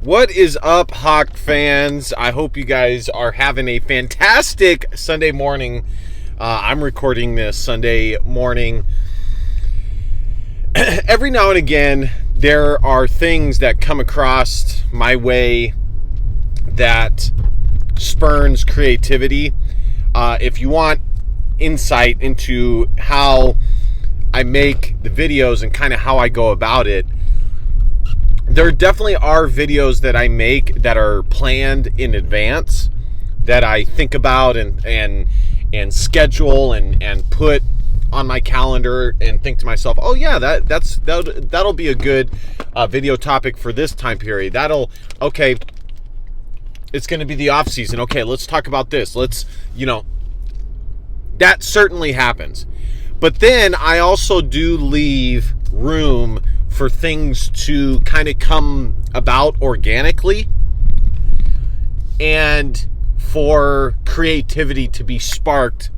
What is up, Hawk fans? I hope you guys are having a fantastic Sunday morning. I'm recording this Sunday morning. Every now and again, there are things that come across my way that spurns creativity. If you want insight into how I make the videos and kind of how I go about it, there definitely are videos that I make that are planned in advance, that I think about and schedule and put on my calendar and think to myself, oh yeah, that'll be a good video topic for this time period. Okay, it's going to be the off season. Okay, let's talk about this. That certainly happens. But then I also do leave room for things to kind of come about organically and for creativity to be sparked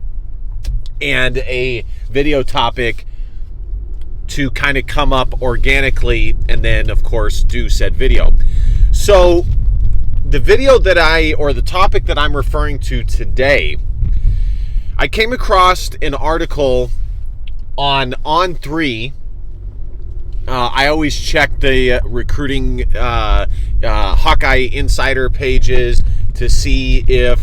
and a video topic to kind of come up organically, and then of course do said video. So the topic that I'm referring to today, I came across an article on On3. I always check the recruiting Hawkeye Insider pages to see if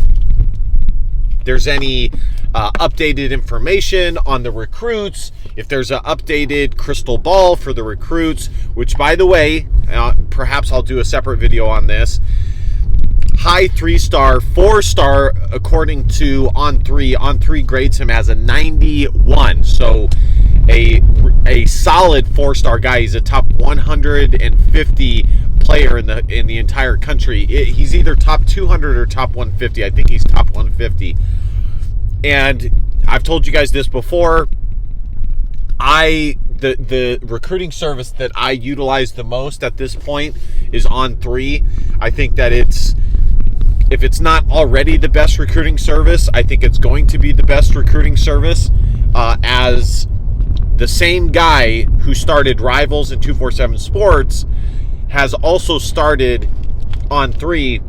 there's any updated information on the recruits, if there's an updated crystal ball for the recruits, which, by the way, perhaps I'll do a separate video on this. High 3-star, 4-star, according to On3. On3 grades him as a 91. So a solid 4-star guy. He's a top 150 player in the entire country. He's either top 200 or top 150. I think he's top 150. And I've told you guys this before. The recruiting service that I utilize the most at this point is On3. I think that if it's not already the best recruiting service, I think it's going to be the best recruiting service, as the same guy who started Rivals and 247 Sports has also started On3,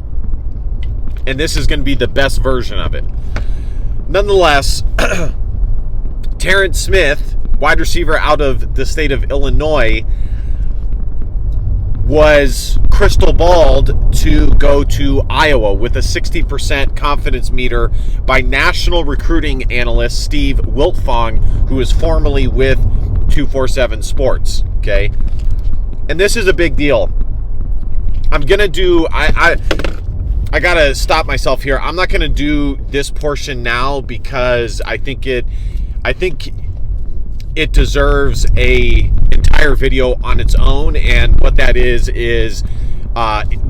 and this is going to be the best version of it. Nonetheless, Terrence Smith, wide receiver out of the state of Illinois, was crystal balled to go to Iowa with a 60% confidence meter by national recruiting analyst Steve Wiltfong, who is formerly with 247 Sports. Okay, and this is a big deal. I'm gonna do. I gotta stop myself here. I'm not gonna do this portion now because I think it deserves a entire video on its own, and what that is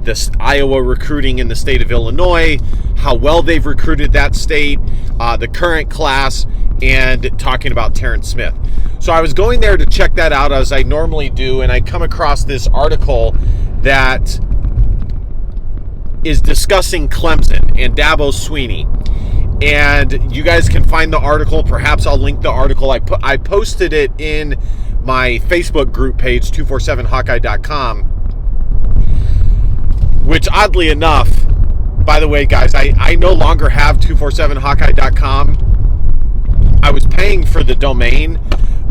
this Iowa recruiting in the state of Illinois, how well they've recruited that state, the current class, and talking about Terrence Smith. So I was going there to check that out as I normally do, and I come across this article that is discussing Clemson and Dabo Swinney. And you guys can find the article. Perhaps I'll link the article. I posted it in my Facebook group page, 247hawkeye.com, which oddly enough, by the way, guys, I no longer have 247hawkeye.com. I was paying for the domain,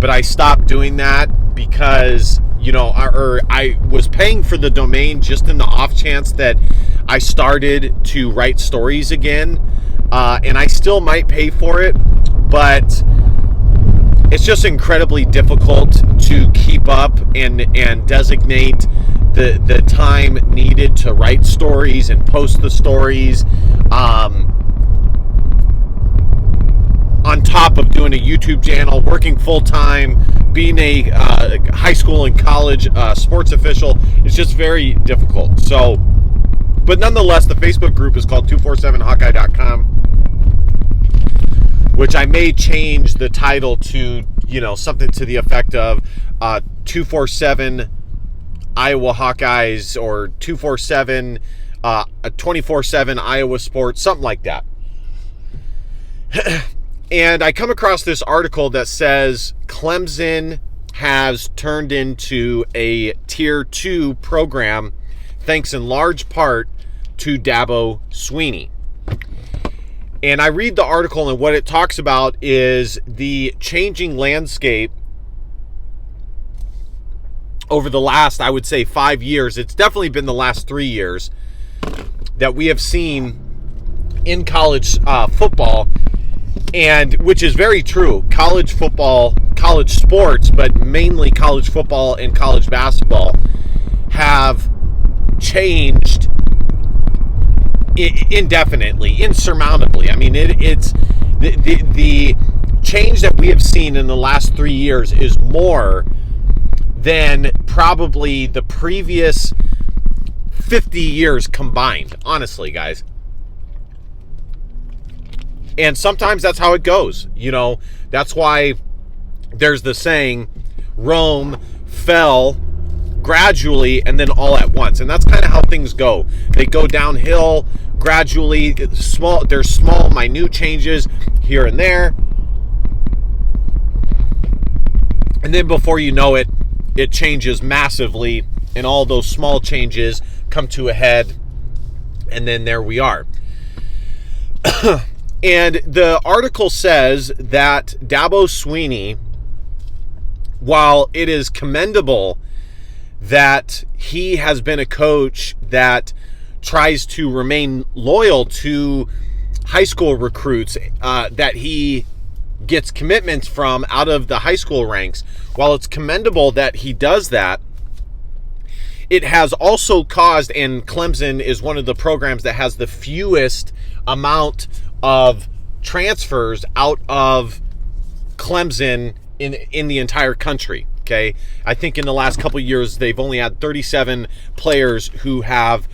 but I stopped doing that because, I was paying for the domain just in the off chance that I started to write stories again. And I still might pay for it, but it's just incredibly difficult to keep up and designate the time needed to write stories and post the stories, on top of doing a YouTube channel, working full-time, being a high school and college sports official. It's just very difficult. So, but nonetheless, the Facebook group is called 247hawkeye.com, which I may change the title to, something to the effect of 247 Iowa Hawkeyes, or 247 24/7 Iowa Sports, something like that. And I come across this article that says Clemson has turned into a Tier 2 program thanks in large part to Dabo Swinney. And I read the article, and what it talks about is the changing landscape over the last, I would say, 5 years. It's definitely been the last 3 years that we have seen in college football, and which is very true. College football, college sports, but mainly college football and college basketball have changed indefinitely, insurmountably. I mean, it's the change that we have seen in the last 3 years is more than probably the previous 50 years combined, honestly, guys. And sometimes that's how it goes. You know, that's why there's the saying, Rome fell gradually and then all at once. And that's kind of how things go. They go downhill gradually. There's small, minute changes here and there. And then before you know it, it changes massively. And all those small changes come to a head. And then there we are. And the article says that Dabo Swinney, while it is commendable that he has been a coach that tries to remain loyal to high school recruits, that he gets commitments from out of the high school ranks, while it's commendable that he does that, it has also caused, and Clemson is one of the programs that has the fewest amount of transfers out of Clemson in the entire country. Okay, I think in the last couple of years they've only had 37 players who have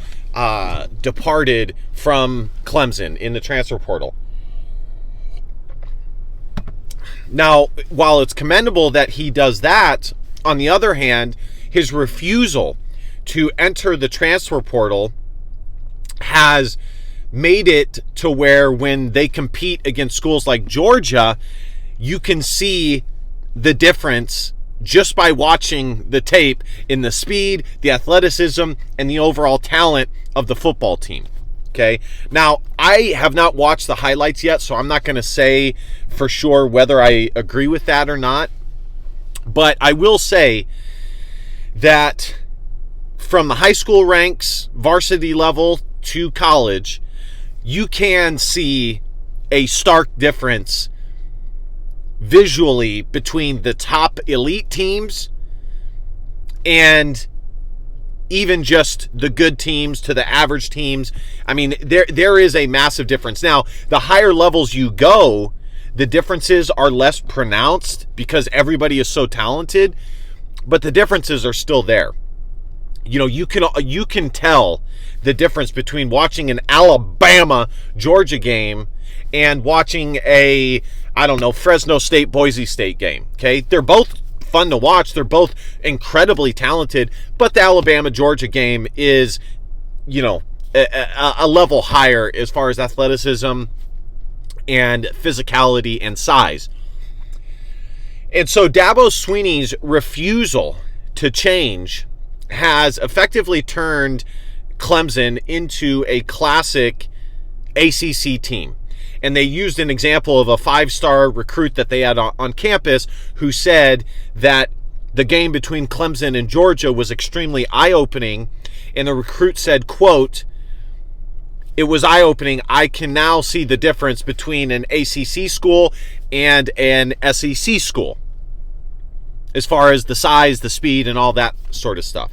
departed from Clemson in the transfer portal. Now, while it's commendable that he does that, on the other hand, his refusal to enter the transfer portal has made it to where when they compete against schools like Georgia, you can see the difference just by watching the tape in the speed, the athleticism, and the overall talent of the football team. Okay. Now, I have not watched the highlights yet, so I'm not going to say for sure whether I agree with that or not. But I will say that from the high school ranks, varsity level to college, you can see a stark difference visually between the top elite teams and even just the good teams to the average teams. I mean, there is a massive difference. Now, the higher levels you go, the differences are less pronounced because everybody is so talented, but the differences are still there. You know, you can tell the difference between watching an Alabama-Georgia game and watching a, I don't know, Fresno State-Boise State game, okay? They're both fun to watch. They're both incredibly talented, but the Alabama-Georgia game is, you know, a level higher as far as athleticism and physicality and size. And so Dabo Swinney's refusal to change has effectively turned Clemson into a classic ACC team. And they used an example of a 5-star recruit that they had on campus who said that the game between Clemson and Georgia was extremely eye-opening. And the recruit said, quote, "It was eye-opening. I can now see the difference between an ACC school and an SEC school as far as the size, the speed, and all that sort of stuff."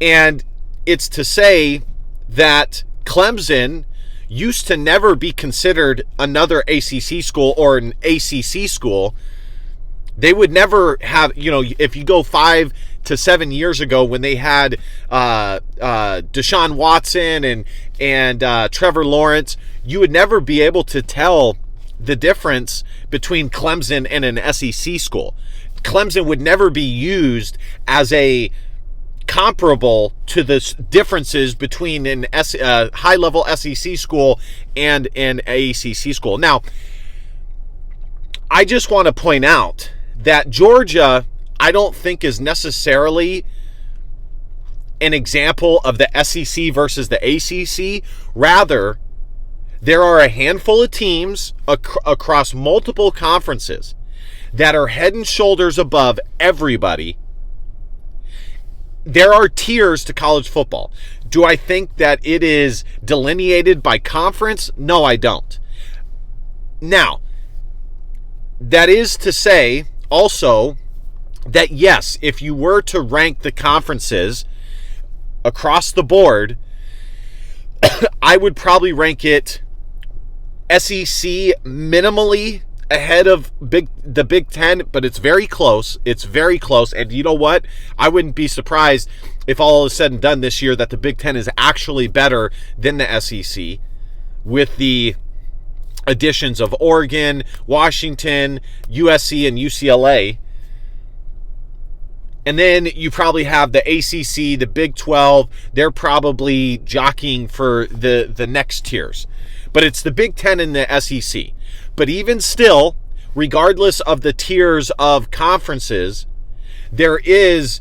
And it's to say that Clemson used to never be considered another ACC school or an ACC school. They would never have, you know, if you go 5 to 7 years ago when they had Deshaun Watson and Trevor Lawrence, you would never be able to tell the difference between Clemson and an SEC school. Clemson would never be used as a comparable to the differences between an high-level SEC school and an ACC school. Now, I just want to point out that Georgia, I don't think, is necessarily an example of the SEC versus the ACC. Rather, there are a handful of teams across multiple conferences that are head and shoulders above everybody. There are tiers to college football. Do I think that it is delineated by conference? No, I don't. Now, that is to say also that yes, if you were to rank the conferences across the board, I would probably rank it SEC minimally ahead of the Big Ten, but it's very close. It's very close. And you know what? I wouldn't be surprised if all is said and done this year that the Big Ten is actually better than the SEC with the additions of Oregon, Washington, USC, and UCLA. And then you probably have the ACC, the Big 12. They're probably jockeying for the next tiers. But it's the Big Ten and the SEC. But even still, regardless of the tiers of conferences, there is,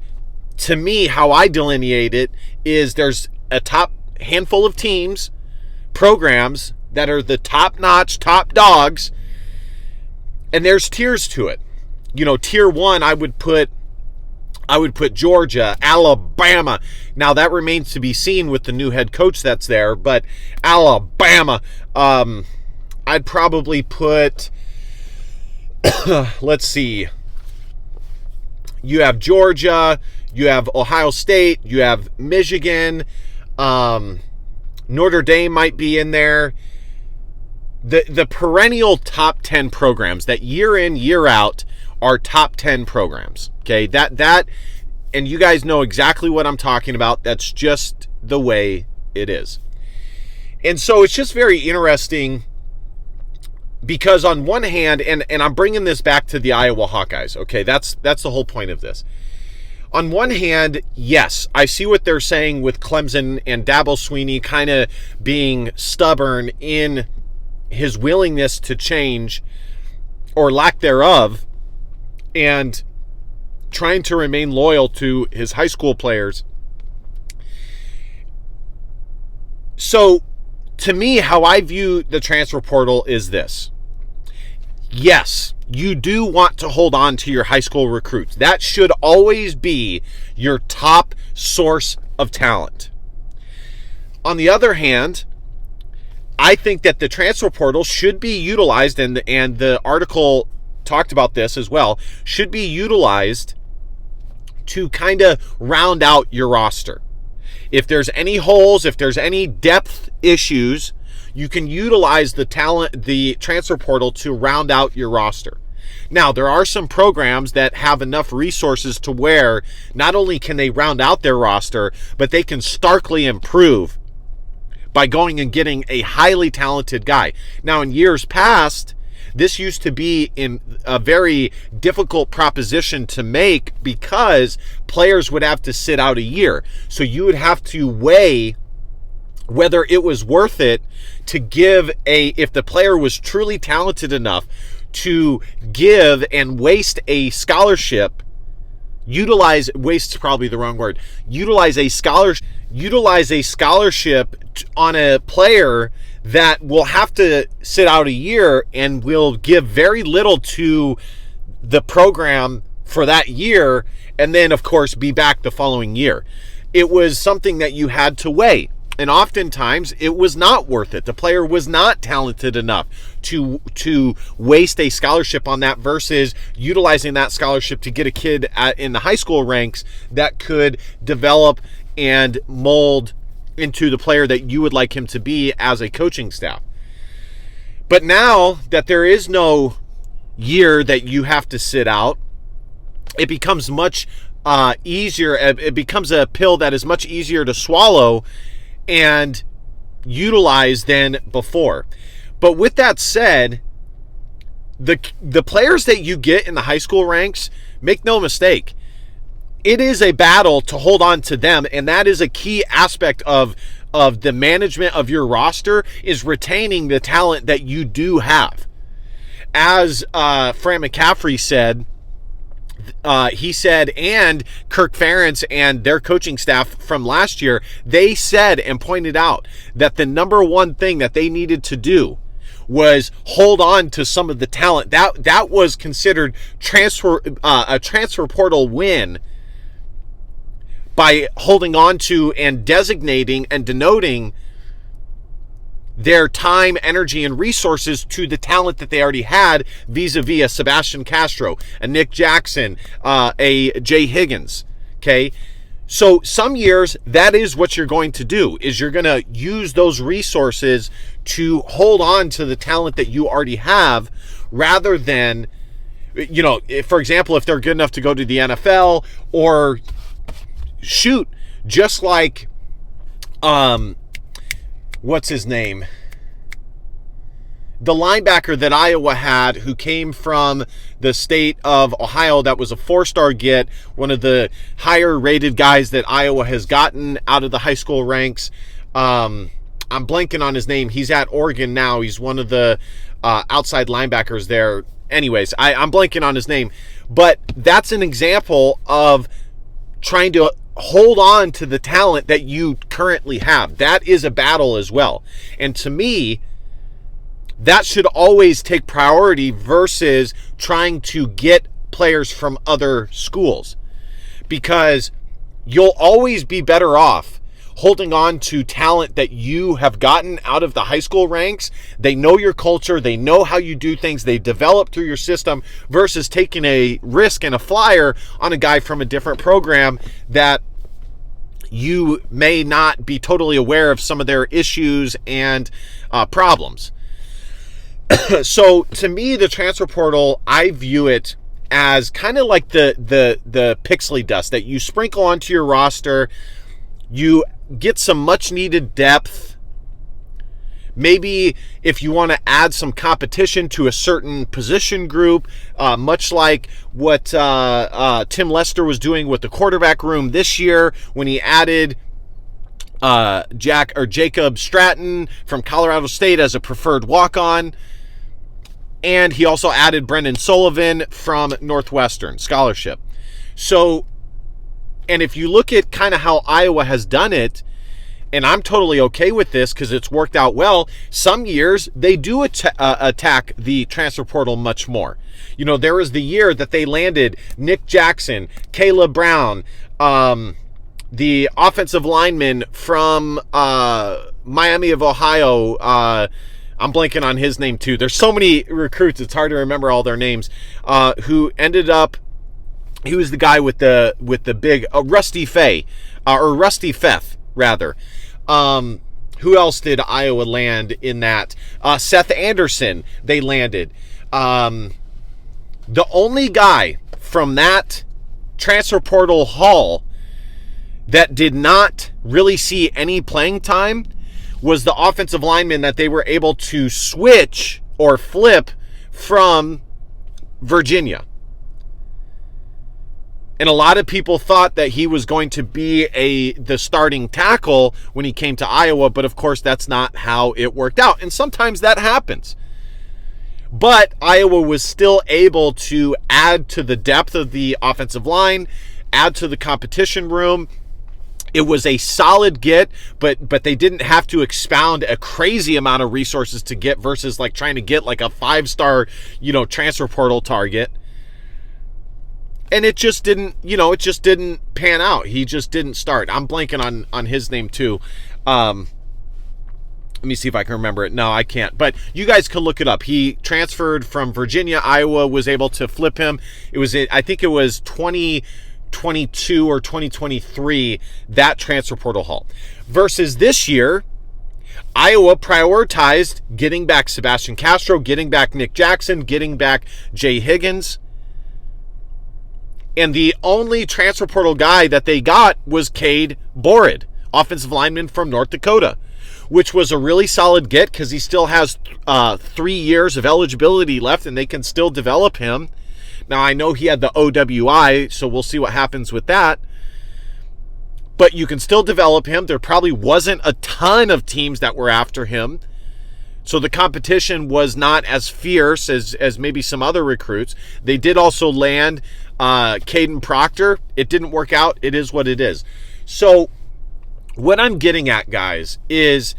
to me, how I delineate it, is there's a top handful of teams, programs that are the top-notch, top dogs, and there's tiers to it. You know, tier one, I would put Georgia, Alabama. Now, that remains to be seen with the new head coach that's there, but Alabama, I'd probably put, let's see, you have Georgia, you have Ohio State, you have Michigan, Notre Dame might be in there. The perennial top 10 programs that year in, year out are top 10 programs. Okay, that and you guys know exactly what I'm talking about. That's just the way it is. And so it's just very interesting because on one hand, and I'm bringing this back to the Iowa Hawkeyes, okay, that's the whole point of this. On one hand, yes, I see what they're saying with Clemson and Dabo Swinney kind of being stubborn in his willingness to change or lack thereof and trying to remain loyal to his high school players. So, to me, how I view the transfer portal is this. Yes, you do want to hold on to your high school recruits. That should always be your top source of talent. On the other hand, I think that the transfer portal should be utilized, and the article talked about this as well, should be utilized to kind of round out your roster. If there's any holes, if there's any depth issues, you can utilize the transfer portal to round out your roster. Now, there are some programs that have enough resources to where not only can they round out their roster, but they can starkly improve by going and getting a highly talented guy. Now, in years past, this used to be in a very difficult proposition to make because players would have to sit out a year. So you would have to weigh whether it was worth it to give if the player was truly talented enough to give and waste a scholarship, waste's probably the wrong word, utilize a scholarship on a player that will have to sit out a year and will give very little to the program for that year, and then, of course, be back the following year. It was something that you had to weigh, and oftentimes it was not worth it. The player was not talented enough to waste a scholarship on that versus utilizing that scholarship to get a kid in the high school ranks that could develop and mold into the player that you would like him to be as a coaching staff. But now that there is no year that you have to sit out, it becomes much easier. It becomes a pill that is much easier to swallow and utilize than before. But with that said, the players that you get in the high school ranks, make no mistake, it is a battle to hold on to them, and that is a key aspect of the management of your roster, is retaining the talent that you do have. As Fran McCaffrey said, he said, and Kirk Ferentz and their coaching staff from last year, they said and pointed out that the number one thing that they needed to do was hold on to some of the talent. That was considered a transfer portal win, by holding on to and designating and denoting their time, energy, and resources to the talent that they already had, vis-a-vis a Sebastian Castro, a Nick Jackson, a Jay Higgins. Okay, so some years that is what you're going to do, is you're going to use those resources to hold on to the talent that you already have, rather than, for example, if they're good enough to go to the NFL, or shoot, just like what's his name? The linebacker that Iowa had, who came from the state of Ohio, that was a 4-star get, one of the higher rated guys that Iowa has gotten out of the high school ranks. I'm blanking on his name. He's at Oregon now. He's one of the outside linebackers there. Anyways, I'm blanking on his name. But that's an example of trying to hold on to the talent that you currently have. That is a battle as well. And to me, that should always take priority versus trying to get players from other schools, because you'll always be better off holding on to talent that you have gotten out of the high school ranks. They know your culture, they know how you do things, they develop through your system, versus taking a risk and a flyer on a guy from a different program that you may not be totally aware of some of their issues and problems. So to me, the transfer portal, I view it as kind of like the pixely dust that you sprinkle onto your roster. You get some much needed depth. Maybe if you want to add some competition to a certain position group, much like what Tim Lester was doing with the quarterback room this year, when he added Jacob Stratton from Colorado State as a preferred walk-on. And he also added Brendan Sullivan from Northwestern scholarship. So, and if you look at kind of how Iowa has done it, and I'm totally okay with this because it's worked out well, some years they do attack the transfer portal much more. There was the year that they landed Nick Jackson, Caleb Brown, the offensive lineman from Miami of Ohio, I'm blanking on his name too. There's so many recruits, it's hard to remember all their names, who ended up, he was the guy with the big, Rusty Fay, or Rusty Feth, rather. Who else did Iowa land in that? Seth Anderson, they landed. The only guy from that transfer portal haul that did not really see any playing time was the offensive lineman that they were able to switch or flip from Virginia. And a lot of people thought that he was going to be the starting tackle when he came to Iowa, but of course that's not how it worked out. And sometimes that happens. But Iowa was still able to add to the depth of the offensive line, add to the competition room. It was a solid get, but they didn't have to expound a crazy amount of resources to get, versus like trying to get like a 5-star, transfer portal target. And it just didn't, pan out. He just didn't start. I'm blanking on his name too. Let me see if I can remember it. No, I can't. But you guys can look it up. He transferred from Virginia. Iowa was able to flip him. I think it was 2022 or 2023, that transfer portal haul. Versus this year, Iowa prioritized getting back Sebastian Castro, getting back Nick Jackson, getting back Jay Higgins. And the only transfer portal guy that they got was Cade Borid, offensive lineman from North Dakota, which was a really solid get because he still has 3 years of eligibility left and they can still develop him. Now, I know he had the OWI, so we'll see what happens with that. But you can still develop him. There probably wasn't a ton of teams that were after him. So the competition was not as fierce as maybe some other recruits. They did also land Caden Proctor. It didn't work out. It is what it is. So what I'm getting at, guys, is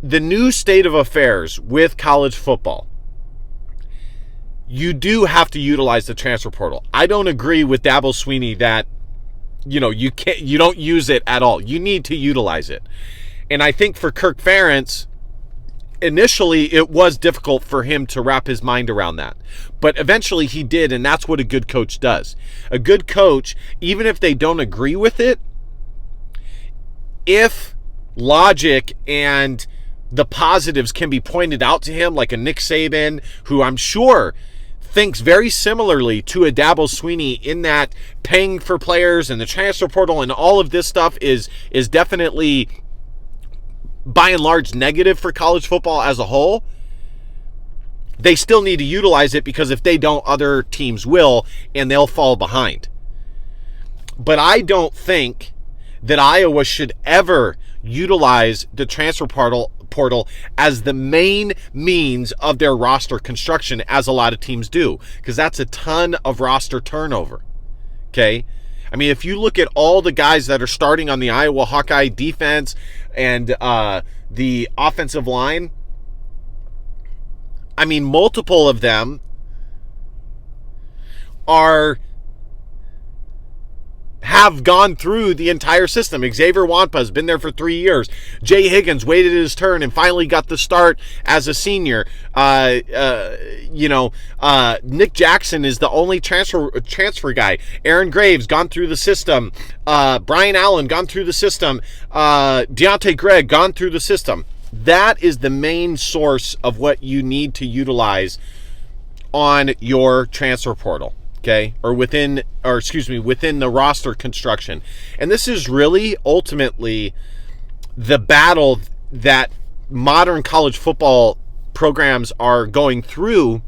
the new state of affairs with college football. You do have to utilize the transfer portal. I don't agree with Dabo Swinney that, you don't use it at all. You need to utilize it. And I think for Kirk Ferentz, initially it was difficult for him to wrap his mind around that. But eventually he did, and that's what a good coach does. A good coach, even if they don't agree with it, if logic and the positives can be pointed out to him, like a Nick Saban, who I'm sure thinks very similarly to a Dabo Swinney in that paying for players and the transfer portal and all of this stuff is definitely, by and large, negative for college football as a whole. They still need to utilize it, because if they don't, other teams will, and they'll fall behind. But I don't think that Iowa should ever utilize the transfer portal as the main means of their roster construction, as a lot of teams do, because that's a ton of roster turnover. Okay? I mean, if you look at all the guys that are starting on the Iowa Hawkeye defense and the offensive line, I mean, multiple of them have gone through the entire system. Xavier Wampa has been there for 3 years. Jay Higgins waited his turn and finally got the start as a senior. Nick Jackson is the only transfer guy. Aaron Graves gone through the system. Brian Allen gone through the system. Deontay Gregg gone through the system. That is the main source of what you need to utilize on your transfer portal. Okay, within the roster construction. And this is really ultimately the battle that modern college football programs are going through.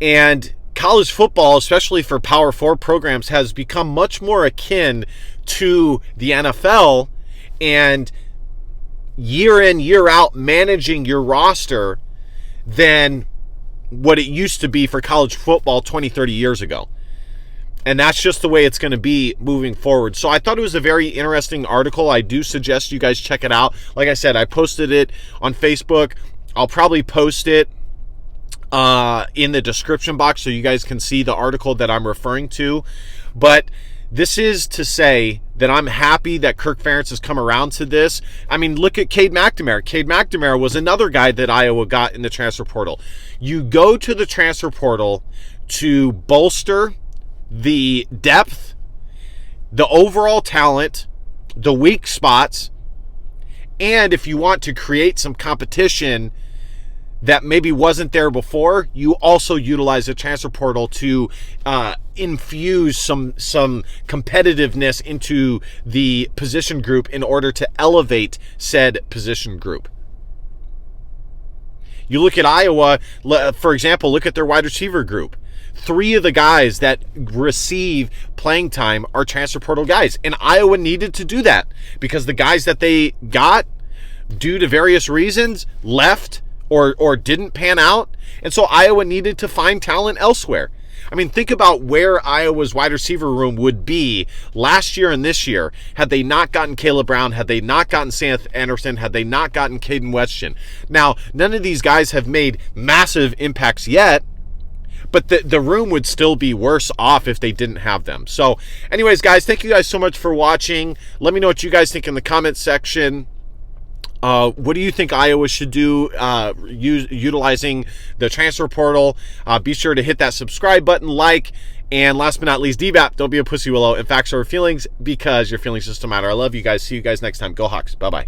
And college football, especially for Power 4 programs, has become much more akin to the NFL, and year in, year out managing your roster than what it used to be for college football 20, 30 years ago. And that's just the way it's going to be moving forward. So I thought it was a very interesting article. I do suggest you guys check it out. Like I said, I posted it on Facebook. I'll probably post it in the description box so you guys can see the article that I'm referring to. But this is to say that I'm happy that Kirk Ferentz has come around to this. I mean, look at Cade McNamara. Cade McNamara was another guy that Iowa got in the transfer portal. You go to the transfer portal to bolster the depth, the overall talent, the weak spots, and if you want to create some competition that maybe wasn't there before, you also utilize the transfer portal to infuse some competitiveness into the position group in order to elevate said position group. You look at Iowa, for example, look at their wide receiver group. 3 of the guys that receive playing time are transfer portal guys, and Iowa needed to do that because the guys that they got, due to various reasons, left or didn't pan out. And so Iowa needed to find talent elsewhere. I mean, think about where Iowa's wide receiver room would be last year and this year had they not gotten Caleb Brown, had they not gotten Seth Anderson, had they not gotten Caden Weston. Now, none of these guys have made massive impacts yet, but the room would still be worse off if they didn't have them. So anyways, guys, thank you guys so much for watching. Let me know what you guys think in the comment section. What do you think Iowa should do utilizing the transfer portal? Be sure to hit that subscribe button, like, and last but not least, DBAP, don't be a pussy willow. And facts over feelings, because your feelings just don't matter. I love you guys. See you guys next time. Go Hawks. Bye-bye.